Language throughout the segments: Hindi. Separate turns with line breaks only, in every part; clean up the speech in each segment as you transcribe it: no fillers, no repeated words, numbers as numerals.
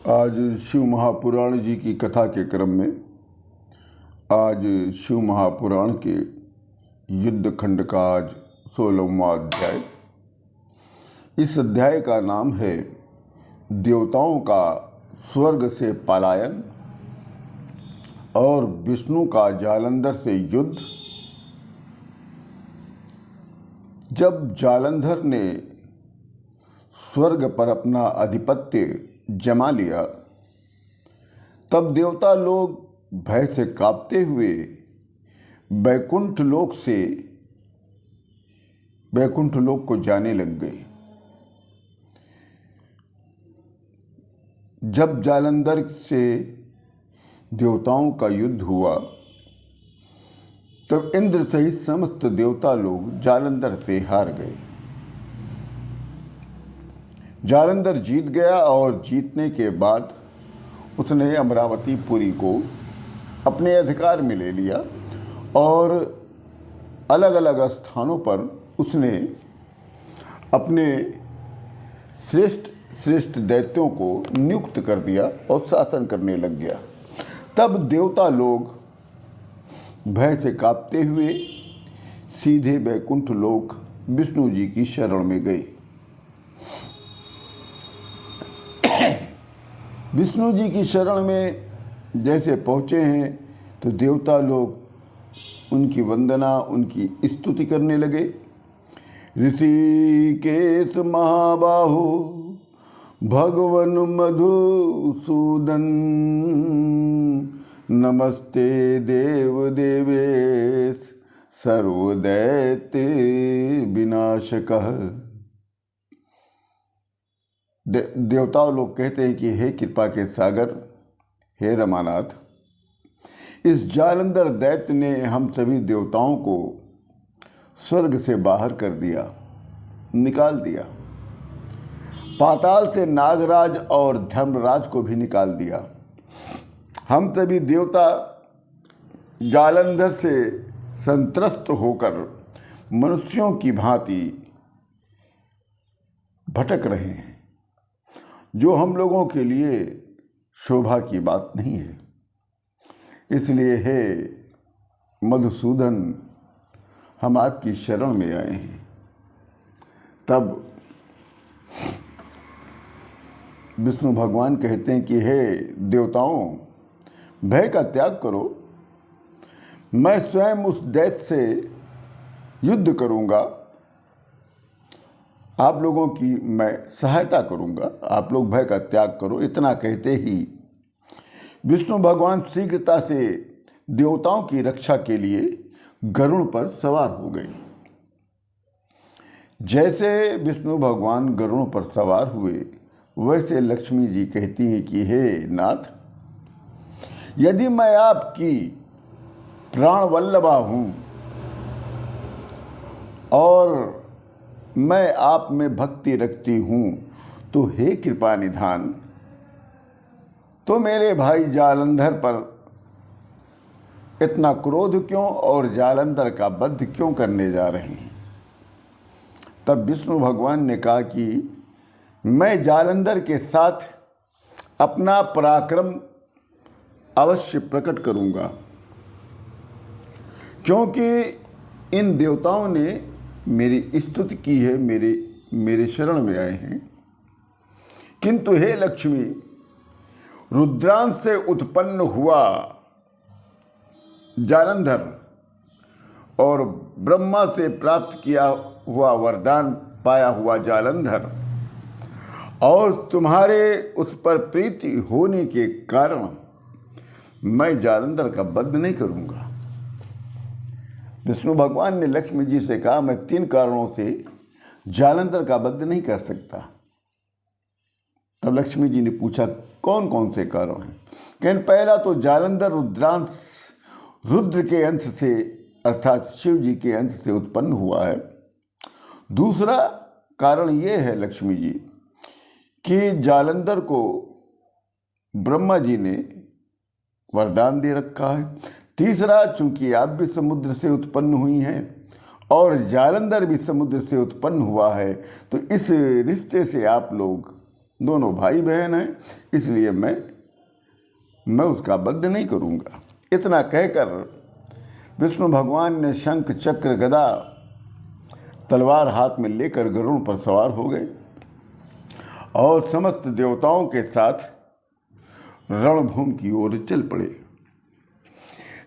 आज शिव महापुराण जी की कथा के क्रम में आज शिव महापुराण के युद्ध खंड का आज 16वां अध्याय। इस अध्याय का नाम है देवताओं का स्वर्ग से पलायन और विष्णु का जालंधर से युद्ध। जब जालंधर ने स्वर्ग पर अपना आधिपत्य जमा लिया तब देवता लोग भय से कांपते हुए बैकुंठ लोक को जाने लग गए। जब जालंधर से देवताओं का युद्ध हुआ तब इंद्र सहित समस्त देवता लोग जालंधर से हार गए। जालंधर जीत गया और जीतने के बाद उसने अमरावतीपुरी को अपने अधिकार में ले लिया और अलग अलग स्थानों पर उसने अपने श्रेष्ठ दैत्यों को नियुक्त कर दिया और शासन करने लग गया। तब देवता लोग भय से कांपते हुए सीधे बैकुंठ लोक विष्णु जी की शरण में गए। विष्णु जी की शरण में जैसे पहुँचे हैं तो देवता लोग उनकी वंदना, उनकी स्तुति करने लगे। ऋषिकेश महाबाहो भगवन मधुसूदन नमस्ते देव देवेश सर्वदैत्य विनाशकः। देवताओं लोग कहते हैं कि हे कृपा के सागर, हे रमानाथ, इस जालंधर दैत्य ने हम सभी देवताओं को स्वर्ग से बाहर कर दिया, निकाल दिया। पाताल से नागराज और धर्मराज को भी निकाल दिया। हम सभी देवता जालंधर से संत्रस्त होकर मनुष्यों की भांति भटक रहे हैं, जो हम लोगों के लिए शोभा की बात नहीं है। इसलिए हे मधुसूदन, हम आपकी शरण में आए हैं। तब विष्णु भगवान कहते हैं कि हे देवताओं, भय का त्याग करो। मैं स्वयं उस दैत्य से युद्ध करूंगा, आप लोगों की मैं सहायता करूंगा, आप लोग भय का त्याग करो। इतना कहते ही विष्णु भगवान शीघ्रता से देवताओं की रक्षा के लिए गरुड़ पर सवार हो गए। जैसे विष्णु भगवान गरुड़ पर सवार हुए वैसे लक्ष्मी जी कहती हैं कि हे नाथ, यदि मैं आपकी प्राण वल्लभा हूँ और मैं आप में भक्ति रखती हूँ तो हे कृपा निधान, तो मेरे भाई जालंधर पर इतना क्रोध क्यों और जालंधर का वध क्यों करने जा रहे हैं। तब विष्णु भगवान ने कहा कि मैं जालंधर के साथ अपना पराक्रम अवश्य प्रकट करूँगा, क्योंकि इन देवताओं ने मेरी स्तुति की है, मेरे शरण में आए हैं। किंतु हे लक्ष्मी, रुद्रांश से उत्पन्न हुआ जालंधर और ब्रह्मा से प्राप्त किया हुआ वरदान पाया हुआ जालंधर और तुम्हारे उस पर प्रीति होने के कारण मैं जालंधर का वध नहीं करूंगा। विष्णु भगवान ने लक्ष्मी जी से कहा, मैं 3 कारणों से जालंधर का वध नहीं कर सकता। तब लक्ष्मी जी ने पूछा, कौन कौन से कारण हैं। कहने पहला तो जालंधर रुद्रांश, रुद्र के अंश से अर्थात शिव जी के अंश से उत्पन्न हुआ है। दूसरा कारण ये है लक्ष्मी जी कि जालंधर को ब्रह्मा जी ने वरदान दे रखा है। तीसरा, चूंकि आप भी समुद्र से उत्पन्न हुई हैं और जालंधर भी समुद्र से उत्पन्न हुआ है, तो इस रिश्ते से आप लोग दोनों भाई बहन हैं, इसलिए मैं उसका वध नहीं करूँगा। इतना कहकर विष्णु भगवान ने शंख चक्र गदा तलवार हाथ में लेकर गरुड़ पर सवार हो गए और समस्त देवताओं के साथ रणभूमि की ओर चल पड़े।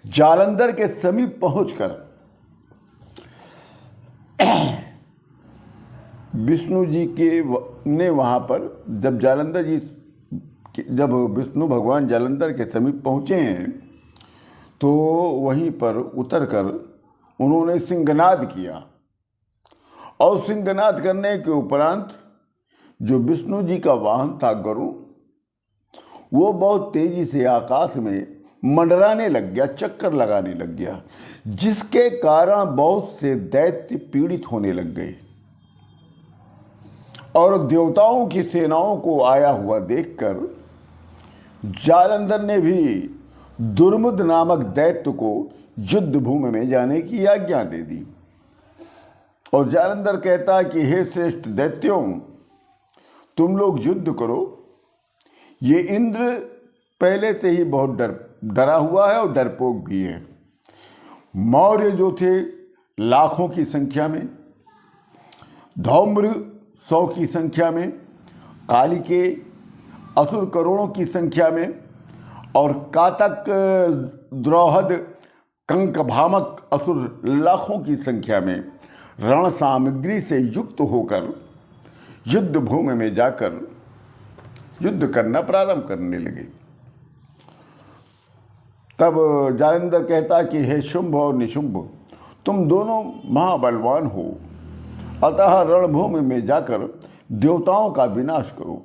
जालंधर के समीप पहुंचकर विष्णु जी ने वहाँ पर जब विष्णु भगवान जालंधर के समीप पहुँचे हैं तो वहीं पर उतरकर उन्होंने सिंहनाद किया और सिंहनाद करने के उपरांत जो विष्णु जी का वाहन था गरुड़, वो बहुत तेजी से आकाश में मंडराने लग गया, चक्कर लगाने लग गया, जिसके कारण बहुत से दैत्य पीड़ित होने लग गए और देवताओं की सेनाओं को आया हुआ देखकर जालंधर ने भी दुर्मुद नामक दैत्य को युद्ध भूमि में जाने की आज्ञा दे दी। और जालंधर कहता है कि हे श्रेष्ठ दैत्यों, तुम लोग युद्ध करो। ये इंद्र पहले से ही बहुत डरा हुआ है और डरपोक भी है। मौर्य जो थे लाखों की संख्या में, धौम्र 100 की संख्या में, कालिके असुर करोड़ों की संख्या में और कातक द्रौहद कंक भामक असुर लाखों की संख्या में रण सामग्री से युक्त होकर युद्ध भूमि में जाकर युद्ध करना प्रारंभ करने लगे। तब जालंधर कहता कि हे शुंभ और निशुंभ, तुम दोनों महाबलवान हो, अतः रणभूमि में जाकर देवताओं का विनाश करो।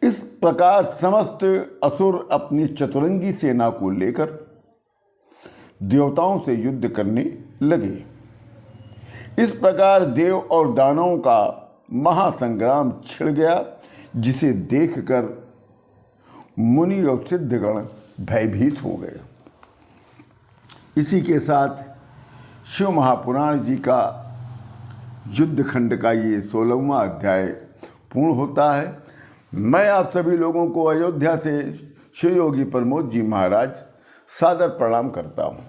इस प्रकार समस्त असुर अपनी चतुरंगी सेना को लेकर देवताओं से युद्ध करने लगे। इस प्रकार देव और दानवों का महासंग्राम छिड़ गया, जिसे देखकर मुनि और सिद्धगण भयभीत हो गए। इसी के साथ शिव महापुराण जी का युद्ध खंड का ये 16वां अध्याय पूर्ण होता है। मैं आप सभी लोगों को अयोध्या से शिव योगी प्रमोद जी महाराज सादर प्रणाम करता हूँ।